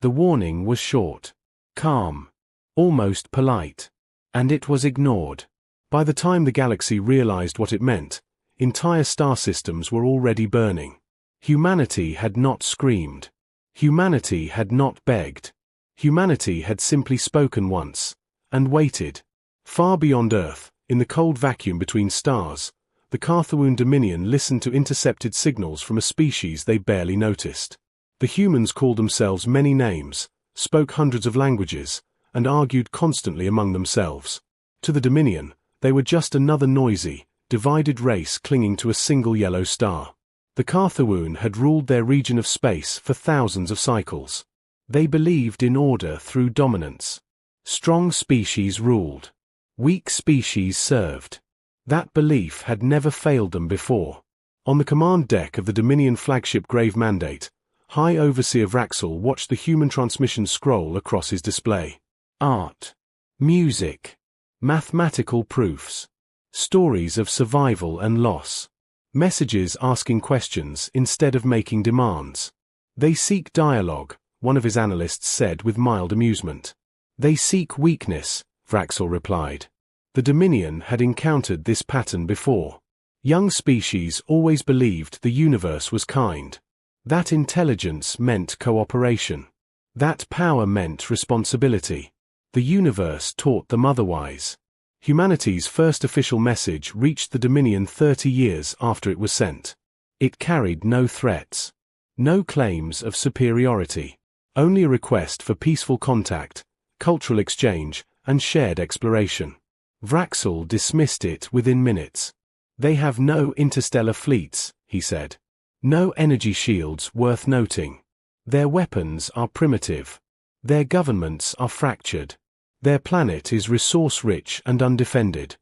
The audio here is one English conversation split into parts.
The warning was short, calm, almost polite, and it was ignored. By the time the galaxy realized what it meant, entire star systems were already burning. Humanity had not screamed. Humanity had not begged. Humanity had simply spoken once, and waited. Far beyond Earth, in the cold vacuum between stars, the Carthawoon Dominion listened to intercepted signals from a species they barely noticed. The humans called themselves many names, spoke hundreds of languages, and argued constantly among themselves. To the Dominion, they were just another noisy, divided race clinging to a single yellow star. The Carthawoon had ruled their region of space for thousands of cycles. They believed in order through dominance. Strong species ruled. Weak species served. That belief had never failed them before. On the command deck of the Dominion flagship Grave Mandate, High Overseer Vraxel watched the human transmission scroll across his display. Art, music, mathematical proofs, stories of survival and loss, messages asking questions instead of making demands. They seek dialogue, one of his analysts said with mild amusement. They seek weakness, Vraxel replied. The Dominion had encountered this pattern before. Young species always believed the universe was kind. That intelligence meant cooperation. That power meant responsibility. The universe taught them otherwise. Humanity's first official message reached the Dominion 30 years after it was sent. It carried no threats, no claims of superiority, only a request for peaceful contact, cultural exchange, and shared exploration. Vraxel dismissed it within minutes. They have no interstellar fleets, he said. No energy shields worth noting. Their weapons are primitive. Their governments are fractured. Their planet is resource-rich and undefended.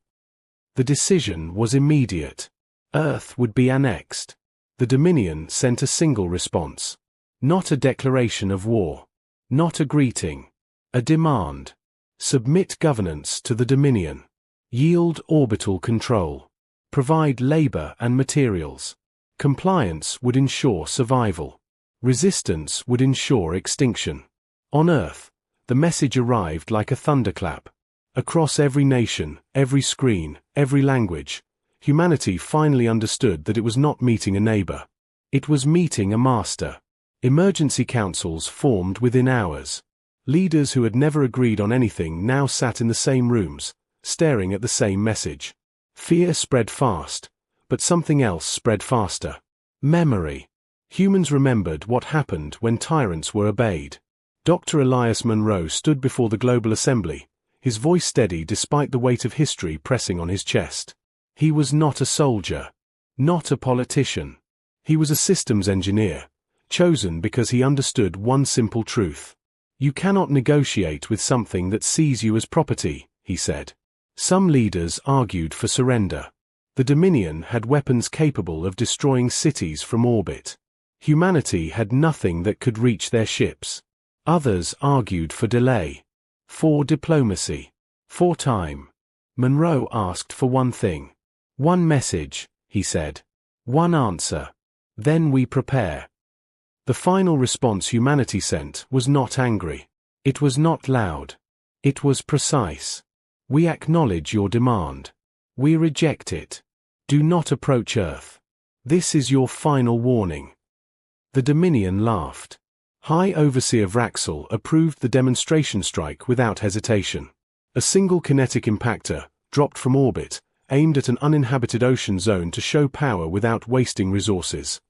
The decision was immediate. Earth would be annexed. The Dominion sent a single response. Not a declaration of war. Not a greeting. A demand. Submit governance to the Dominion. Yield orbital control. Provide labor and materials. Compliance would ensure survival. Resistance would ensure extinction. On Earth, the message arrived like a thunderclap. Across every nation, every screen, every language, humanity finally understood that it was not meeting a neighbor. It was meeting a master. Emergency councils formed within hours. Leaders who had never agreed on anything now sat in the same rooms, staring at the same message. Fear spread fast, but something else spread faster. Memory. Humans remembered what happened when tyrants were obeyed. Dr. Elias Monroe stood before the Global Assembly, his voice steady despite the weight of history pressing on his chest. He was not a soldier, not a politician. He was a systems engineer, chosen because he understood one simple truth. You cannot negotiate with something that sees you as property, he said. Some leaders argued for surrender. The Dominion had weapons capable of destroying cities from orbit. Humanity had nothing that could reach their ships. Others argued for delay, for diplomacy, for time. Monroe asked for one thing. One message, he said. One answer. Then we prepare. The final response humanity sent was not angry. It was not loud. It was precise. We acknowledge your demand. We reject it. Do not approach Earth. This is your final warning. The Dominion laughed. High Overseer Vraxel approved the demonstration strike without hesitation. A single kinetic impactor, dropped from orbit, aimed at an uninhabited ocean zone to show power without wasting resources.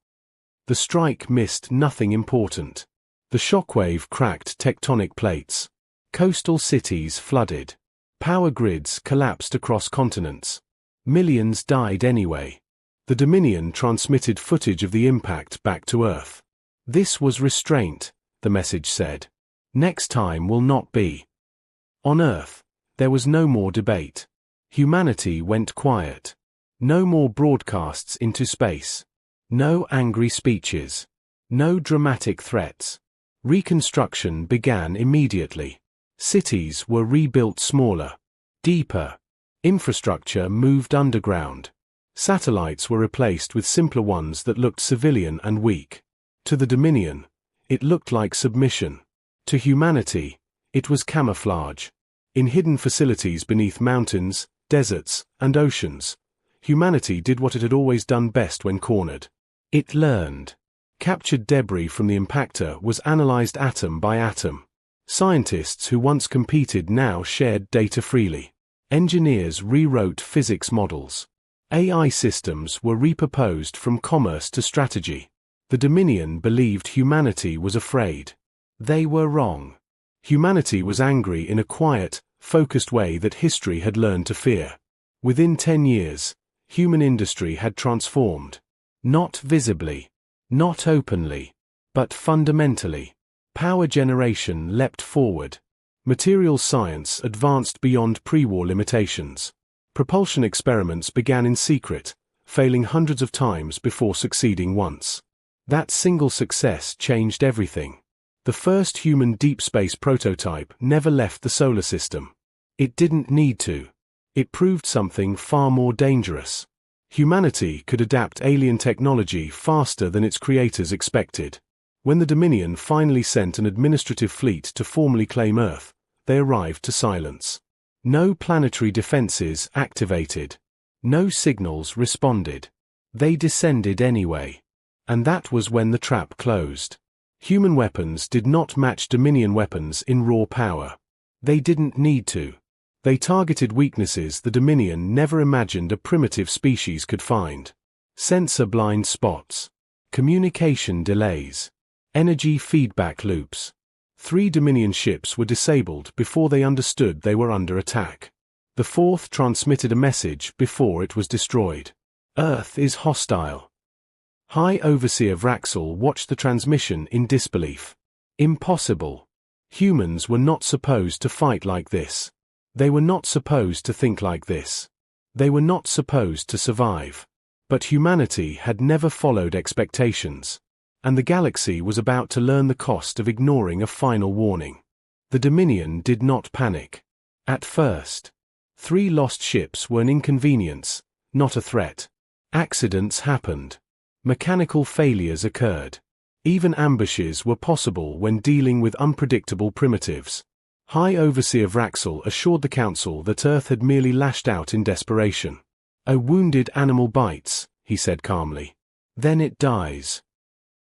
The strike missed nothing important. The shockwave cracked tectonic plates. Coastal cities flooded. Power grids collapsed across continents. Millions died anyway. The Dominion transmitted footage of the impact back to Earth. This was restraint, the message said. Next time will not be. On Earth, there was no more debate. Humanity went quiet. No more broadcasts into space. No angry speeches. No dramatic threats. Reconstruction began immediately. Cities were rebuilt smaller, deeper. Infrastructure moved underground. Satellites were replaced with simpler ones that looked civilian and weak. To the Dominion, it looked like submission. To humanity, it was camouflage. In hidden facilities beneath mountains, deserts, and oceans, humanity did what it had always done best when cornered. It learned. Captured debris from the impactor was analyzed atom by atom. Scientists who once competed now shared data freely. Engineers rewrote physics models. AI systems were repurposed from commerce to strategy. The Dominion believed humanity was afraid. They were wrong. Humanity was angry in a quiet, focused way that history had learned to fear. Within 10 years, human industry had transformed. Not visibly, not openly, but fundamentally. Power generation leapt forward. Materials science advanced beyond pre-war limitations. Propulsion experiments began in secret, failing hundreds of times before succeeding once. That single success changed everything. The first human deep space prototype never left the solar system. It didn't need to. It proved something far more dangerous. Humanity could adapt alien technology faster than its creators expected. When the Dominion finally sent an administrative fleet to formally claim Earth, they arrived to silence. No planetary defenses activated. No signals responded. They descended anyway. And that was when the trap closed. Human weapons did not match Dominion weapons in raw power. They didn't need to. They targeted weaknesses the Dominion never imagined a primitive species could find. Sensor blind spots. Communication delays. Energy feedback loops. 3 Dominion ships were disabled before they understood they were under attack. The 4th transmitted a message before it was destroyed. Earth is hostile. High Overseer Vraxel watched the transmission in disbelief. Impossible. Humans were not supposed to fight like this. They were not supposed to think like this. They were not supposed to survive. But humanity had never followed expectations. And the galaxy was about to learn the cost of ignoring a final warning. The Dominion did not panic. At first. 3 lost ships were an inconvenience, not a threat. Accidents happened. Mechanical failures occurred. Even ambushes were possible when dealing with unpredictable primitives. High Overseer Vraxel assured the Council that Earth had merely lashed out in desperation. A wounded animal bites, he said calmly. Then it dies.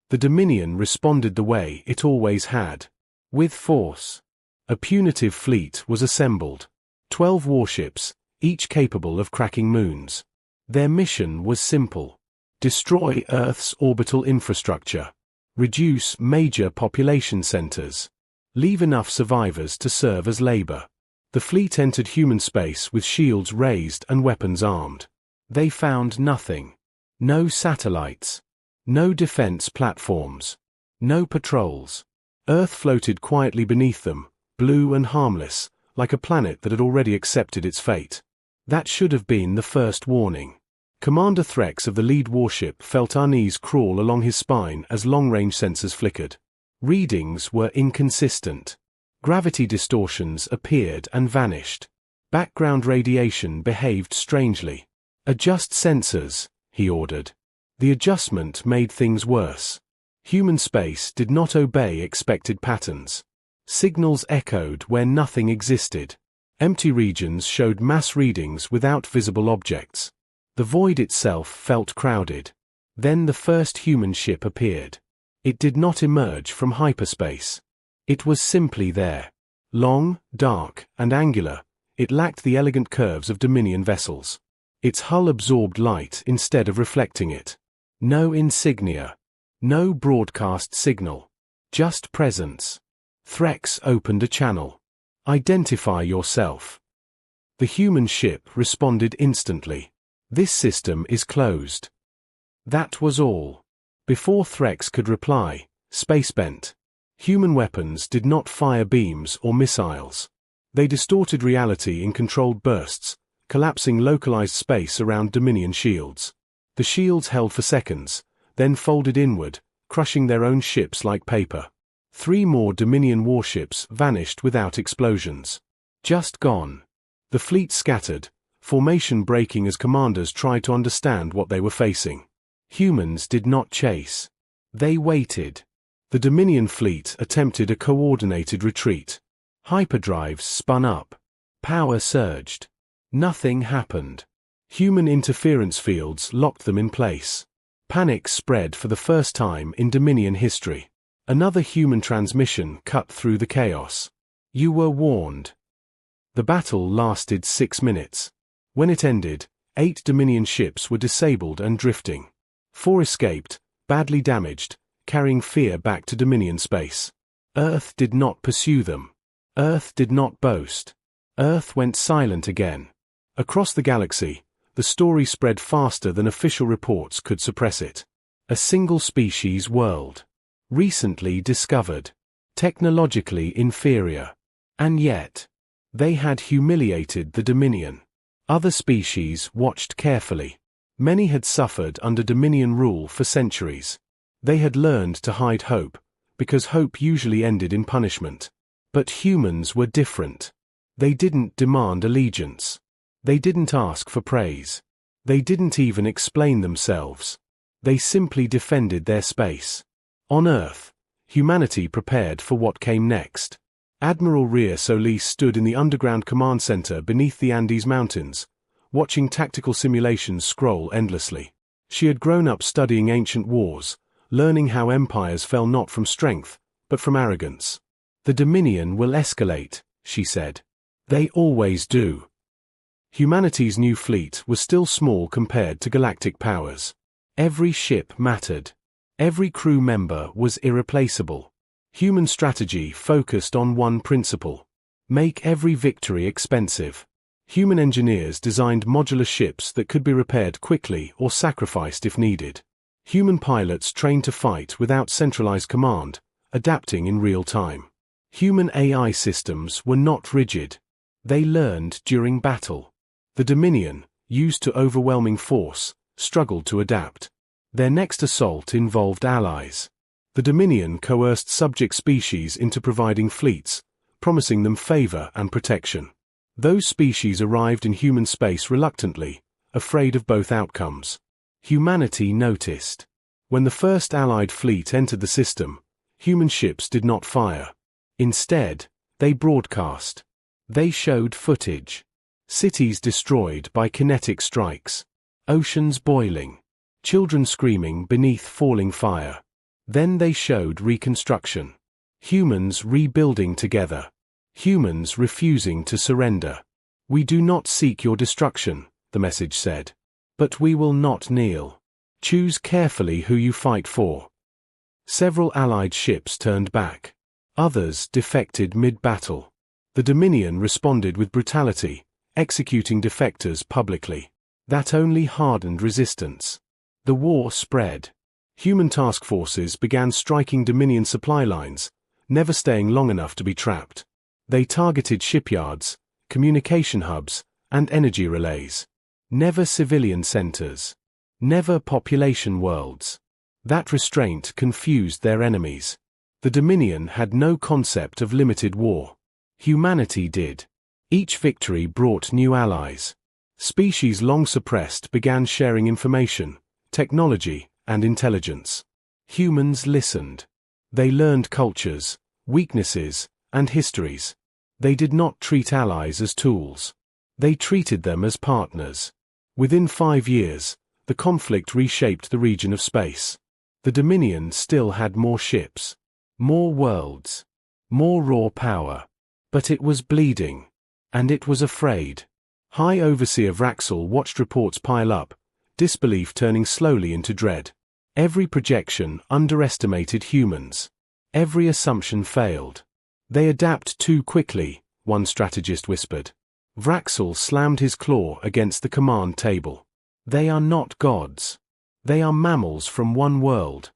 The Dominion responded the way it always had. With force. A punitive fleet was assembled. 12 warships, each capable of cracking moons. Their mission was simple. Destroy Earth's orbital infrastructure. Reduce major population centers. Leave enough survivors to serve as labor. The fleet entered human space with shields raised and weapons armed. They found nothing. No satellites. No defense platforms. No patrols. Earth floated quietly beneath them, blue and harmless, like a planet that had already accepted its fate. That should have been the first warning. Commander Threx of the lead warship felt unease crawl along his spine as long-range sensors flickered. Readings were inconsistent. Gravity distortions appeared and vanished. Background radiation behaved strangely. Adjust sensors, he ordered. The adjustment made things worse. Human space did not obey expected patterns. Signals echoed where nothing existed. Empty regions showed mass readings without visible objects. The void itself felt crowded. Then the first human ship appeared. It did not emerge from hyperspace. It was simply there. Long, dark, and angular, it lacked the elegant curves of Dominion vessels. Its hull absorbed light instead of reflecting it. No insignia. No broadcast signal. Just presence. Threx opened a channel. Identify yourself. The human ship responded instantly. This system is closed. That was all. Before Threx could reply, space bent. Human weapons did not fire beams or missiles. They distorted reality in controlled bursts, collapsing localized space around Dominion shields. The shields held for seconds, then folded inward, crushing their own ships like paper. 3 more Dominion warships vanished without explosions. Just gone. The fleet scattered, formation breaking as commanders tried to understand what they were facing. Humans did not chase. They waited. The Dominion fleet attempted a coordinated retreat. Hyperdrives spun up. Power surged. Nothing happened. Human interference fields locked them in place. Panic spread for the first time in Dominion history. Another human transmission cut through the chaos. You were warned. The battle lasted 6 minutes. When it ended, 8 Dominion ships were disabled and drifting. 4 escaped, badly damaged, carrying fear back to Dominion space. Earth did not pursue them. Earth did not boast. Earth went silent again. Across the galaxy, the story spread faster than official reports could suppress it. A single species world. Recently discovered. Technologically inferior. And yet, they had humiliated the Dominion. Other species watched carefully. Many had suffered under Dominion rule for centuries. They had learned to hide hope, because hope usually ended in punishment. But humans were different. They didn't demand allegiance. They didn't ask for praise. They didn't even explain themselves. They simply defended their space. On Earth, humanity prepared for what came next. Admiral Rhea Solis stood in the underground command center beneath the Andes Mountains, watching tactical simulations scroll endlessly. She had grown up studying ancient wars, learning how empires fell not from strength, but from arrogance. The Dominion will escalate, she said. They always do. Humanity's new fleet was still small compared to galactic powers. Every ship mattered. Every crew member was irreplaceable. Human strategy focused on one principle: make every victory expensive. Human engineers designed modular ships that could be repaired quickly or sacrificed if needed. Human pilots trained to fight without centralized command, adapting in real time. Human AI systems were not rigid. They learned during battle. The Dominion, used to overwhelming force, struggled to adapt. Their next assault involved allies. The Dominion coerced subject species into providing fleets, promising them favor and protection. Those species arrived in human space reluctantly, afraid of both outcomes. Humanity noticed. When the first Allied fleet entered the system, human ships did not fire. Instead, they broadcast. They showed footage. Cities destroyed by kinetic strikes. Oceans boiling. Children screaming beneath falling fire. Then they showed reconstruction. Humans rebuilding together. Humans refusing to surrender. We do not seek your destruction, the message said. But we will not kneel. Choose carefully who you fight for. Several Allied ships turned back. Others defected mid-battle. The Dominion responded with brutality, executing defectors publicly. That only hardened resistance. The war spread. Human task forces began striking Dominion supply lines, never staying long enough to be trapped. They targeted shipyards, communication hubs, and energy relays. Never civilian centers. Never population worlds. That restraint confused their enemies. The Dominion had no concept of limited war. Humanity did. Each victory brought new allies. Species long suppressed began sharing information, technology, and intelligence. Humans listened. They learned cultures, weaknesses, and histories. They did not treat allies as tools. They treated them as partners. Within 5 years, the conflict reshaped the region of space. The Dominion still had more ships, more worlds, more raw power. But it was bleeding. And it was afraid. High Overseer Vraxel watched reports pile up, disbelief turning slowly into dread. Every projection underestimated humans. Every assumption failed. They adapt too quickly, one strategist whispered. Vraxel slammed his claw against the command table. They are not gods. They are mammals from one world.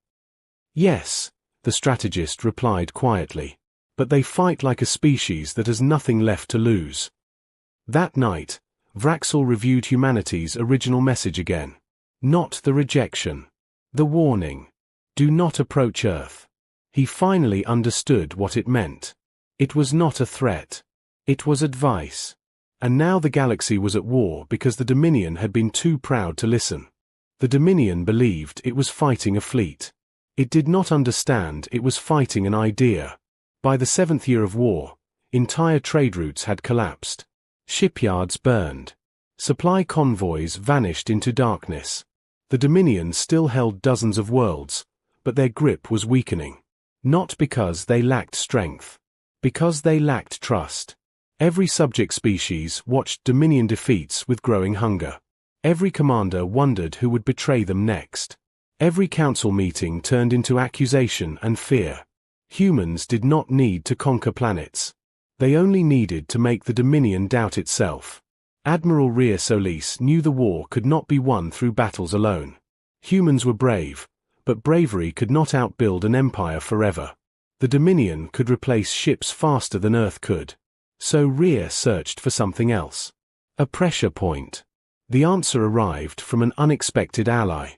Yes, the strategist replied quietly. But they fight like a species that has nothing left to lose. That night, Vraxel reviewed humanity's original message again. Not the rejection. The warning. Do not approach Earth. He finally understood what it meant. It was not a threat. It was advice. And now the galaxy was at war because the Dominion had been too proud to listen. The Dominion believed it was fighting a fleet. It did not understand it was fighting an idea. By the 7th year of war, entire trade routes had collapsed. Shipyards burned. Supply convoys vanished into darkness. The Dominion still held dozens of worlds, but their grip was weakening. Not because they lacked strength. Because they lacked trust. Every subject species watched Dominion defeats with growing hunger. Every commander wondered who would betray them next. Every council meeting turned into accusation and fear. Humans did not need to conquer planets. They only needed to make the Dominion doubt itself. Admiral Rhea Solis knew the war could not be won through battles alone. Humans were brave, but bravery could not outbuild an empire forever. The Dominion could replace ships faster than Earth could. So Rhea searched for something else. A pressure point. The answer arrived from an unexpected ally.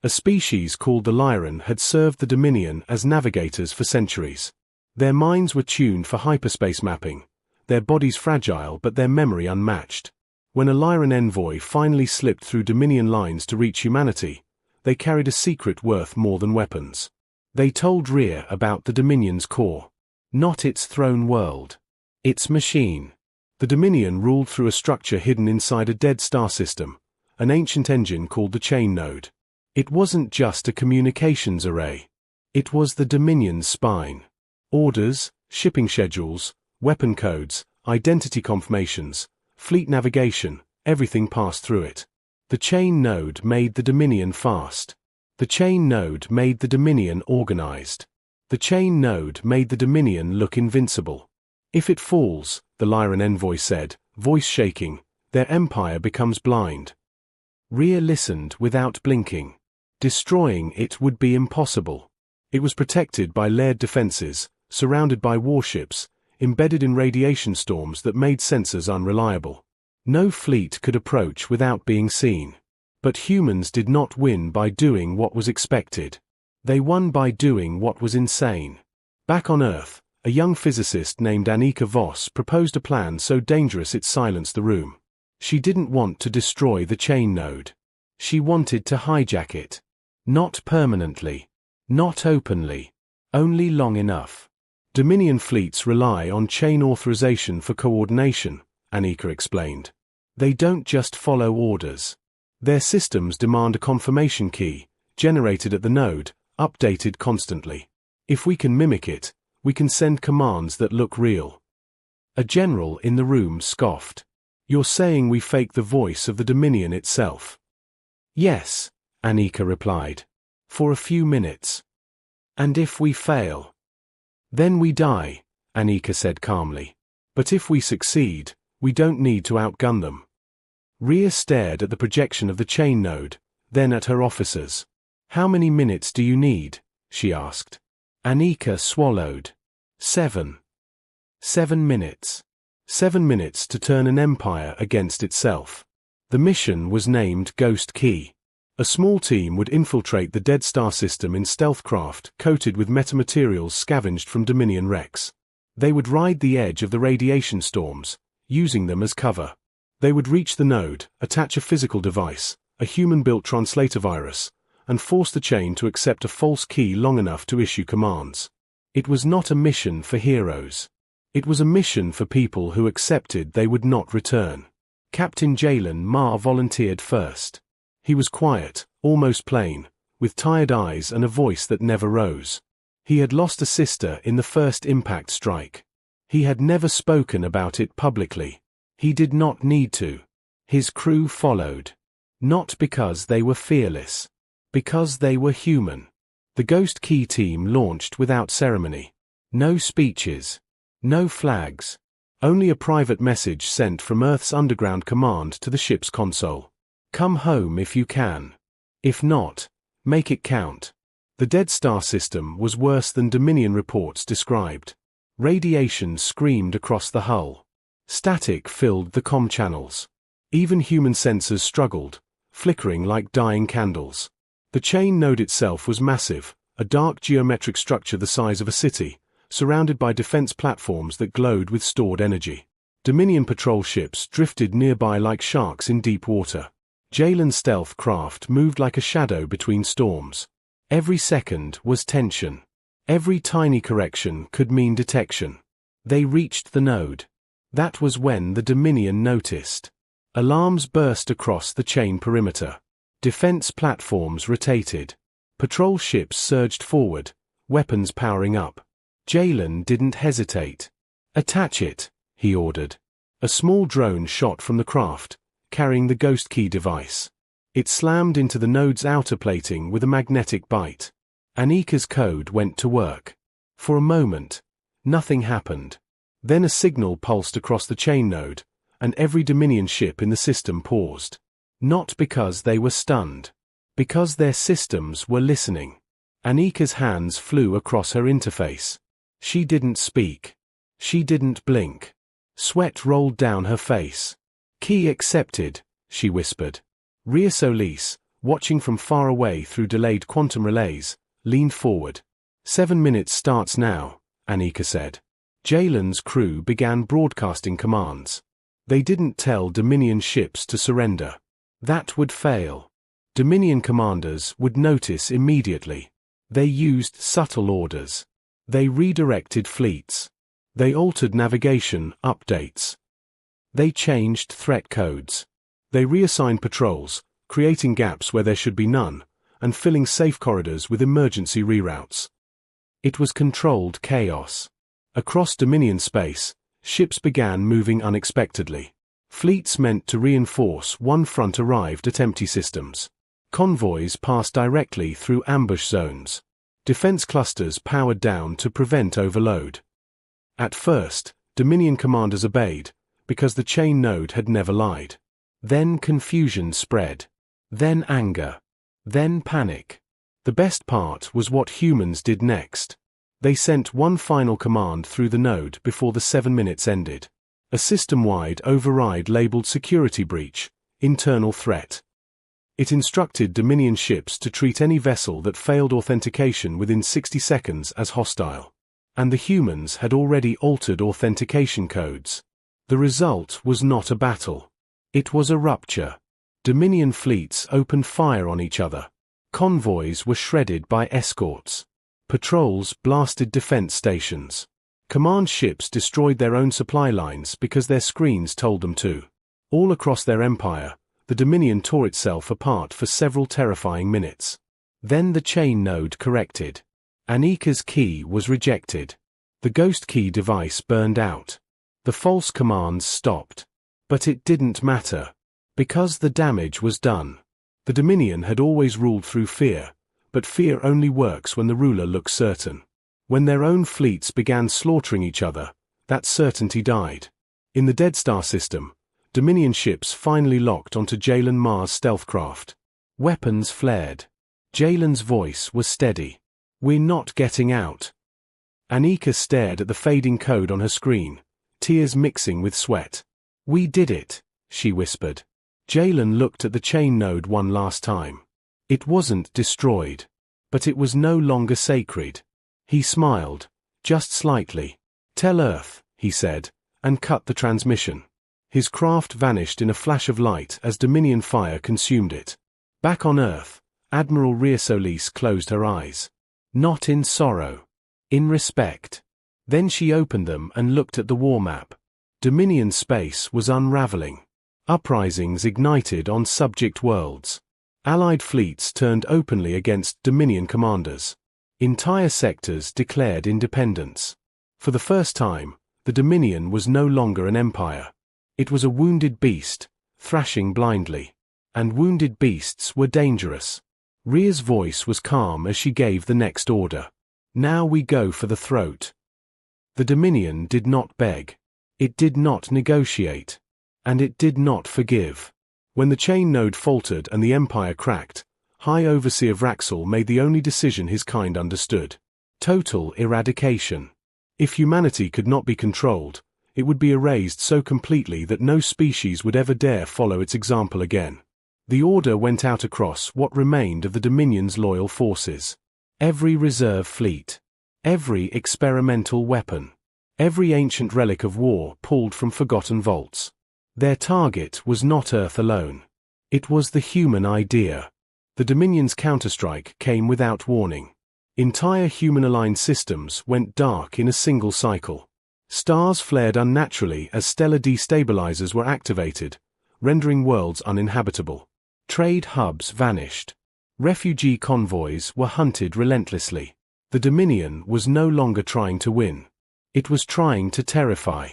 A species called the Lyran had served the Dominion as navigators for centuries. Their minds were tuned for hyperspace mapping, their bodies fragile but their memory unmatched. When a Lyran envoy finally slipped through Dominion lines to reach humanity, they carried a secret worth more than weapons. They told Rhea about the Dominion's core. Not its throne world. Its machine. The Dominion ruled through a structure hidden inside a dead star system, an ancient engine called the Chain Node. It wasn't just a communications array. It was the Dominion's spine. Orders, shipping schedules, weapon codes, identity confirmations, fleet navigation, everything passed through it. The Chain Node made the Dominion fast. The Chain Node made the Dominion organized. The Chain Node made the Dominion look invincible. If it falls, the Lyran envoy said, voice shaking, their empire becomes blind. Rhea listened without blinking. Destroying it would be impossible. It was protected by layered defenses, surrounded by warships, embedded in radiation storms that made sensors unreliable. No fleet could approach without being seen. But humans did not win by doing what was expected. They won by doing what was insane. Back on Earth, a young physicist named Annika Voss proposed a plan so dangerous it silenced the room. She didn't want to destroy the Chain Node. She wanted to hijack it. Not permanently. Not openly. Only long enough. Dominion fleets rely on chain authorization for coordination, Annika explained. They don't just follow orders. Their systems demand a confirmation key, generated at the node, updated constantly. If we can mimic it, we can send commands that look real. A general in the room scoffed. You're saying we fake the voice of the Dominion itself? Yes, Annika replied. For a few minutes. And if we fail? Then we die, Annika said calmly. But if we succeed, we don't need to outgun them. Rhea stared at the projection of the Chain Node, then at her officers. How many minutes do you need? She asked. Annika swallowed. 7. 7 minutes. 7 minutes to turn an empire against itself. The mission was named Ghost Key. A small team would infiltrate the dead star system in stealth craft coated with metamaterials scavenged from Dominion wrecks. They would ride the edge of the radiation storms, using them as cover. They would reach the node, attach a physical device, a human-built translator virus, and force the chain to accept a false key long enough to issue commands. It was not a mission for heroes. It was a mission for people who accepted they would not return. Captain Jalen Ma volunteered first. He was quiet, almost plain, with tired eyes and a voice that never rose. He had lost a sister in the first impact strike. He had never spoken about it publicly. He did not need to. His crew followed. Not because they were fearless. Because they were human. The Ghost Key team launched without ceremony. No speeches. No flags. Only a private message sent from Earth's underground command to the ship's console. Come home if you can. If not, make it count. The Dead Star system was worse than Dominion reports described. Radiation screamed across the hull. Static filled the comm channels. Even human sensors struggled, flickering like dying candles. The Chain Node itself was massive, a dark geometric structure the size of a city, surrounded by defense platforms that glowed with stored energy. Dominion patrol ships drifted nearby like sharks in deep water. Jalen's stealth craft moved like a shadow between storms. Every second was tension. Every tiny correction could mean detection. They reached the node. That was when the Dominion noticed. Alarms burst across the chain perimeter. Defense platforms rotated. Patrol ships surged forward, weapons powering up. Jalen didn't hesitate. "Attach it," he ordered. A small drone shot from the craft, carrying the ghost key device. It slammed into the node's outer plating with a magnetic bite. Anika's code went to work. For a moment, nothing happened. Then a signal pulsed across the chain node, and every Dominion ship in the system paused. Not because they were stunned. Because their systems were listening. Anika's hands flew across her interface. She didn't speak. She didn't blink. Sweat rolled down her face. "Key accepted," she whispered. Rhea Solis, watching from far away through delayed quantum relays, leaned forward. 7 minutes starts now, Anika said. Jalen's crew began broadcasting commands. They didn't tell Dominion ships to surrender. That would fail. Dominion commanders would notice immediately. They used subtle orders. They redirected fleets. They altered navigation updates. They changed threat codes. They reassigned patrols, creating gaps where there should be none, and filling safe corridors with emergency reroutes. It was controlled chaos. Across Dominion space, ships began moving unexpectedly. Fleets meant to reinforce one front arrived at empty systems. Convoys passed directly through ambush zones. Defense clusters powered down to prevent overload. At first, Dominion commanders obeyed, because the chain node had never lied. Then confusion spread. Then anger. Then panic. The best part was what humans did next. They sent one final command through the node before the 7 minutes ended. A system-wide override labeled security breach, internal threat. It instructed Dominion ships to treat any vessel that failed authentication within 60 seconds as hostile. And the humans had already altered authentication codes. The result was not a battle. It was a rupture. Dominion fleets opened fire on each other. Convoys were shredded by escorts. Patrols blasted defense stations. Command ships destroyed their own supply lines because their screens told them to. All across their empire, the Dominion tore itself apart for several terrifying minutes. Then the chain node corrected. Anika's key was rejected. The ghost key device burned out. The false commands stopped. But it didn't matter. Because the damage was done. The Dominion had always ruled through fear, but fear only works when the ruler looks certain. When their own fleets began slaughtering each other, that certainty died. In the Dead Star system, Dominion ships finally locked onto Jalen Mars' stealth craft. Weapons flared. Jalen's voice was steady. "We're not getting out." Anika stared at the fading code on her screen, tears mixing with sweat. "We did it," she whispered. Jalen looked at the chain node one last time. It wasn't destroyed. But it was no longer sacred. He smiled, just slightly. "Tell Earth," he said, and cut the transmission. His craft vanished in a flash of light as Dominion fire consumed it. Back on Earth, Admiral Rhea Solis closed her eyes. Not in sorrow. In respect. Then she opened them and looked at the war map. Dominion space was unraveling. Uprisings ignited on subject worlds. Allied fleets turned openly against Dominion commanders. Entire sectors declared independence. For the first time, the Dominion was no longer an empire. It was a wounded beast, thrashing blindly. And wounded beasts were dangerous. Rhea's voice was calm as she gave the next order. "Now we go for the throat." The Dominion did not beg. It did not negotiate. And it did not forgive. When the chain node faltered and the empire cracked, High Overseer Vraxel made the only decision his kind understood. Total eradication. If humanity could not be controlled, it would be erased so completely that no species would ever dare follow its example again. The order went out across what remained of the Dominion's loyal forces. Every reserve fleet. Every experimental weapon. Every ancient relic of war pulled from forgotten vaults. Their target was not Earth alone. It was the human idea. The Dominion's counterstrike came without warning. Entire human-aligned systems went dark in a single cycle. Stars flared unnaturally as stellar destabilizers were activated, rendering worlds uninhabitable. Trade hubs vanished. Refugee convoys were hunted relentlessly. The Dominion was no longer trying to win. It was trying to terrify.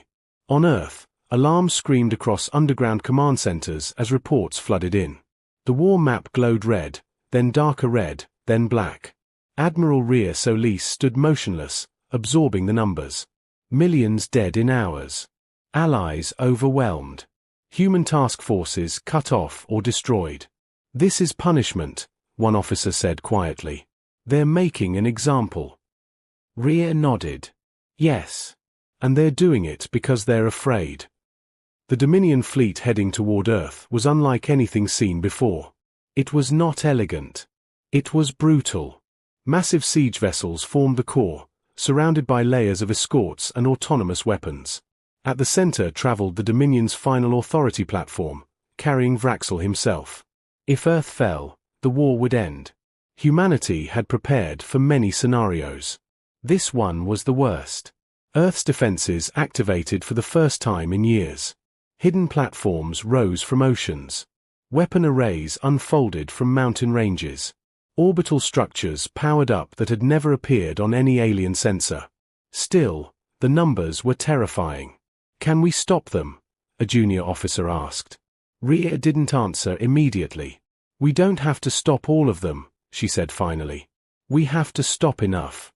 On Earth, alarms screamed across underground command centers as reports flooded in. The war map glowed red, then darker red, then black. Admiral Rhea Solis stood motionless, absorbing the numbers. Millions dead in hours. Allies overwhelmed. Human task forces cut off or destroyed. "This is punishment," one officer said quietly. "They're making an example." Rhea nodded. "Yes. And they're doing it because they're afraid." The Dominion fleet heading toward Earth was unlike anything seen before. It was not elegant. It was brutal. Massive siege vessels formed the core, surrounded by layers of escorts and autonomous weapons. At the center traveled the Dominion's final authority platform, carrying Vraxel himself. If Earth fell, the war would end. Humanity had prepared for many scenarios. This one was the worst. Earth's defenses activated for the first time in years. Hidden platforms rose from oceans. Weapon arrays unfolded from mountain ranges. Orbital structures powered up that had never appeared on any alien sensor. Still, the numbers were terrifying. "Can we stop them?" a junior officer asked. Rhea didn't answer immediately. "We don't have to stop all of them," she said finally. "We have to stop enough."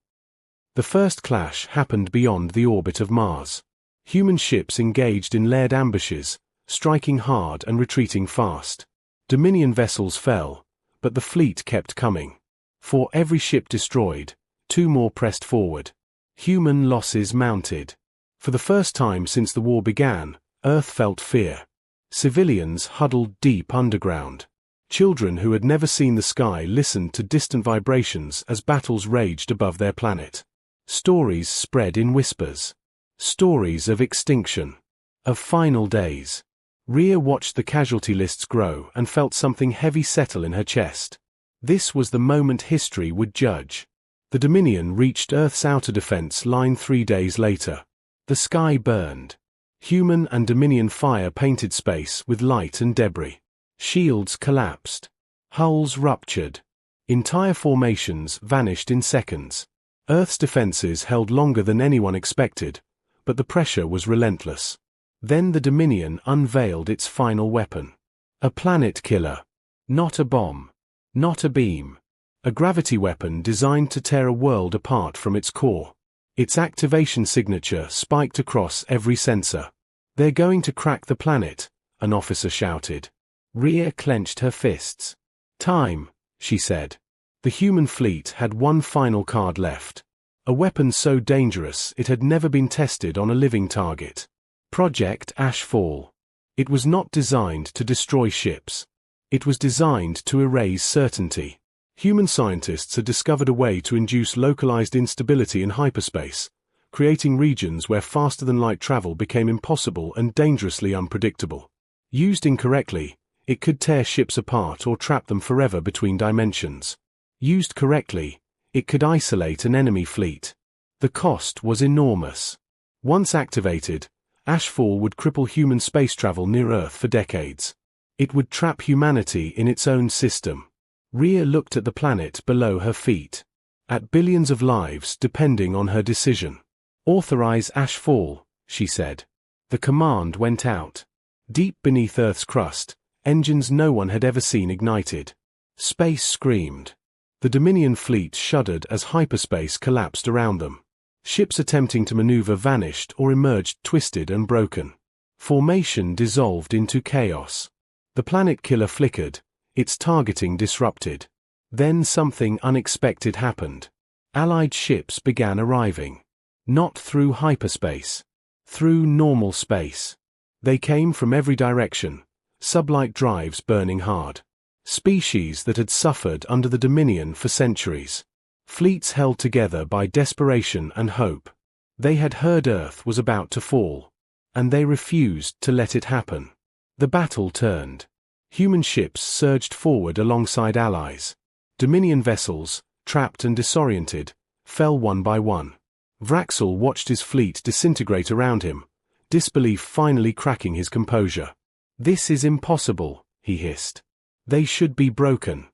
The first clash happened beyond the orbit of Mars. Human ships engaged in layered ambushes, striking hard and retreating fast. Dominion vessels fell, but the fleet kept coming. For every ship destroyed, 2 more pressed forward. Human losses mounted. For the first time since the war began, Earth felt fear. Civilians huddled deep underground. Children who had never seen the sky listened to distant vibrations as battles raged above their planet. Stories spread in whispers. Stories of extinction. Of final days. Rhea watched the casualty lists grow and felt something heavy settle in her chest. This was the moment history would judge. The Dominion reached Earth's outer defense line 3 days later. The sky burned. Human and Dominion fire painted space with light and debris. Shields collapsed. Hulls ruptured. Entire formations vanished in seconds. Earth's defenses held longer than anyone expected, but the pressure was relentless. Then the Dominion unveiled its final weapon. A planet killer. Not a bomb. Not a beam. A gravity weapon designed to tear a world apart from its core. Its activation signature spiked across every sensor. "They're going to crack the planet," an officer shouted. Rhea clenched her fists. "Time," she said. The human fleet had one final card left. A weapon so dangerous it had never been tested on a living target. Project Ashfall. It was not designed to destroy ships. It was designed to erase certainty. Human scientists had discovered a way to induce localized instability in hyperspace, creating regions where faster-than-light travel became impossible and dangerously unpredictable. Used incorrectly, it could tear ships apart or trap them forever between dimensions. Used correctly, it could isolate an enemy fleet. The cost was enormous. Once activated, Ashfall would cripple human space travel near Earth for decades. It would trap humanity in its own system. Rhea looked at the planet below her feet. At billions of lives depending on her decision. "Authorize Ashfall," she said. The command went out. Deep beneath Earth's crust, engines no one had ever seen ignited. Space screamed. The Dominion fleet shuddered as hyperspace collapsed around them. Ships attempting to maneuver vanished or emerged twisted and broken. Formation dissolved into chaos. The planet killer flickered, its targeting disrupted. Then something unexpected happened. Allied ships began arriving. Not through hyperspace. Through normal space. They came from every direction, sublight drives burning hard. Species that had suffered under the Dominion for centuries. Fleets held together by desperation and hope. They had heard Earth was about to fall. And they refused to let it happen. The battle turned. Human ships surged forward alongside allies. Dominion vessels, trapped and disoriented, fell one by one. Vraxel watched his fleet disintegrate around him, disbelief finally cracking his composure. "This is impossible," he hissed. "They should be broken."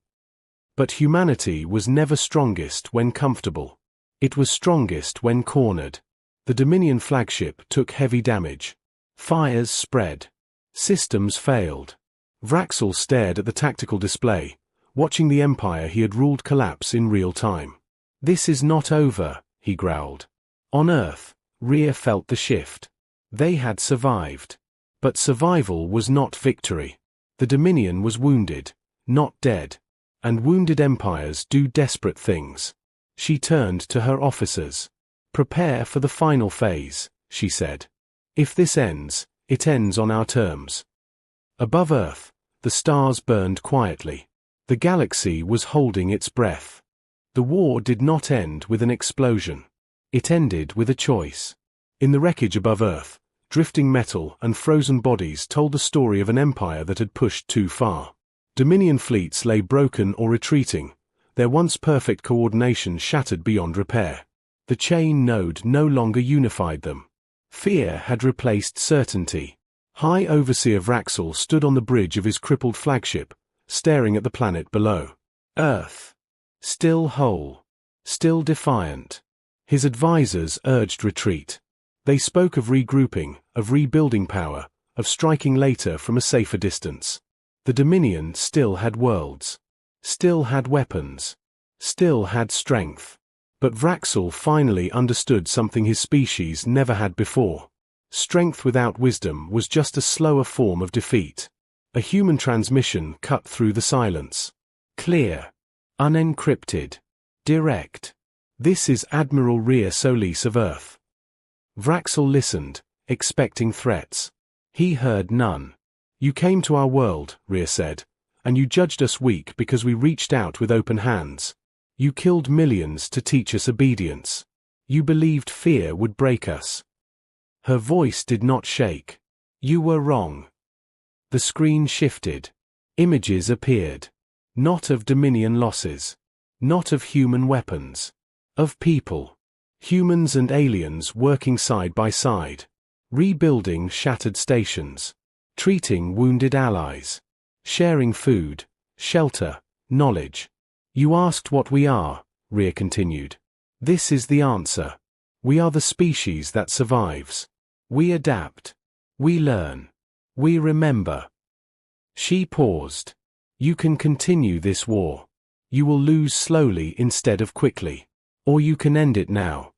But humanity was never strongest when comfortable. It was strongest when cornered. The Dominion flagship took heavy damage. Fires spread. Systems failed. Vraxel stared at the tactical display, watching the empire he had ruled collapse in real time. "This is not over," he growled. On Earth, Rhea felt the shift. They had survived. But survival was not victory. The Dominion was wounded, not dead. And wounded empires do desperate things. She turned to her officers. "Prepare for the final phase," she said. "If this ends, it ends on our terms." Above Earth, the stars burned quietly. The galaxy was holding its breath. The war did not end with an explosion. It ended with a choice. In the wreckage above Earth, drifting metal and frozen bodies told the story of an empire that had pushed too far. Dominion fleets lay broken or retreating, their once perfect coordination shattered beyond repair. The chain node no longer unified them. Fear had replaced certainty. High Overseer Vraxel stood on the bridge of his crippled flagship, staring at the planet below. Earth. Still whole. Still defiant. His advisors urged retreat. They spoke of regrouping, of rebuilding power, of striking later from a safer distance. The Dominion still had worlds. Still had weapons. Still had strength. But Vraxel finally understood something his species never had before. Strength without wisdom was just a slower form of defeat. A human transmission cut through the silence. Clear. Unencrypted. Direct. "This is Admiral Rhea Solis of Earth." Vraxel listened, expecting threats. He heard none. "You came to our world," Rhea said, "and you judged us weak because we reached out with open hands. You killed millions to teach us obedience. You believed fear would break us." Her voice did not shake. "You were wrong." The screen shifted. Images appeared. Not of Dominion losses. Not of human weapons. Of people. Humans and aliens working side by side. Rebuilding shattered stations. Treating wounded allies. Sharing food, shelter, knowledge. "You asked what we are," Rhea continued. "This is the answer. We are the species that survives. We adapt. We learn. We remember." She paused. "You can continue this war. You will lose slowly instead of quickly. Or you can end it now."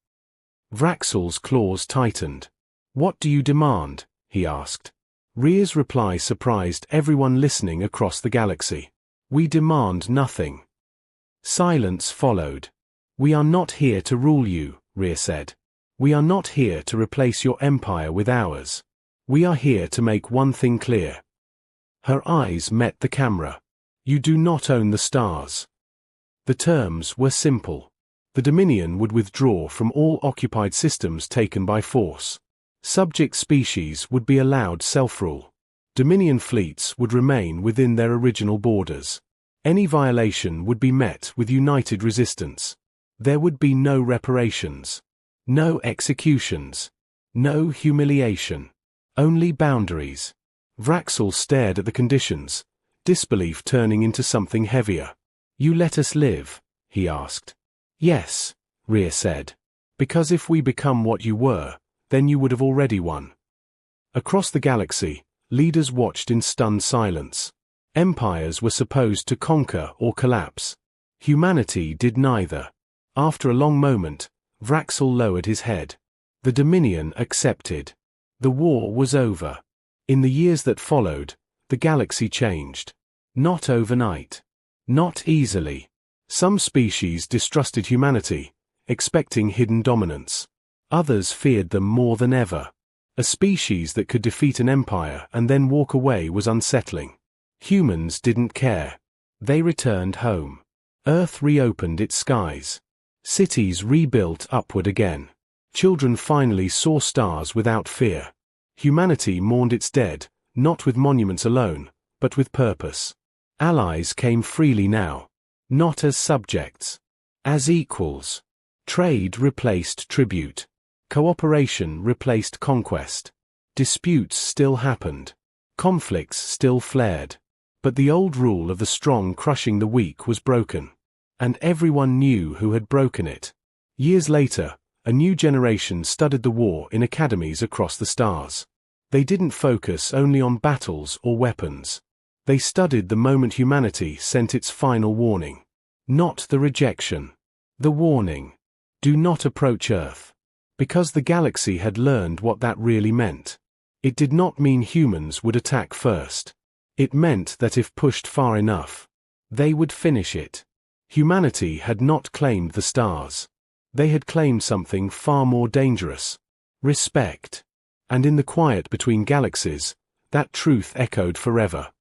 Vraxel's claws tightened. "What do you demand?" he asked. Rhea's reply surprised everyone listening across the galaxy. "We demand nothing." Silence followed. "We are not here to rule you," Rhea said. "We are not here to replace your empire with ours. We are here to make one thing clear." Her eyes met the camera. "You do not own the stars." The terms were simple. The Dominion would withdraw from all occupied systems taken by force. Subject species would be allowed self-rule. Dominion fleets would remain within their original borders. Any violation would be met with united resistance. There would be no reparations. No executions. No humiliation. Only boundaries. Vraxel stared at the conditions, disbelief turning into something heavier. "You let us live?" he asked. "Yes," Rhea said. "Because if we become what you were, then you would have already won." Across the galaxy, leaders watched in stunned silence. Empires were supposed to conquer or collapse. Humanity did neither. After a long moment, Vraxel lowered his head. The Dominion accepted. The war was over. In the years that followed, the galaxy changed. Not overnight. Not easily. Some species distrusted humanity, expecting hidden dominance. Others feared them more than ever. A species that could defeat an empire and then walk away was unsettling. Humans didn't care. They returned home. Earth reopened its skies. Cities rebuilt upward again. Children finally saw stars without fear. Humanity mourned its dead, not with monuments alone, but with purpose. Allies came freely now. Not as subjects. As equals. Trade replaced tribute. Cooperation replaced conquest. Disputes still happened. Conflicts still flared. But the old rule of the strong crushing the weak was broken. And everyone knew who had broken it. Years later, a new generation studied the war in academies across the stars. They didn't focus only on battles or weapons. They studied the moment humanity sent its final warning. Not the rejection. The warning. Do not approach Earth. Because the galaxy had learned what that really meant. It did not mean humans would attack first. It meant that if pushed far enough, they would finish it. Humanity had not claimed the stars. They had claimed something far more dangerous. Respect. And in the quiet between galaxies, that truth echoed forever.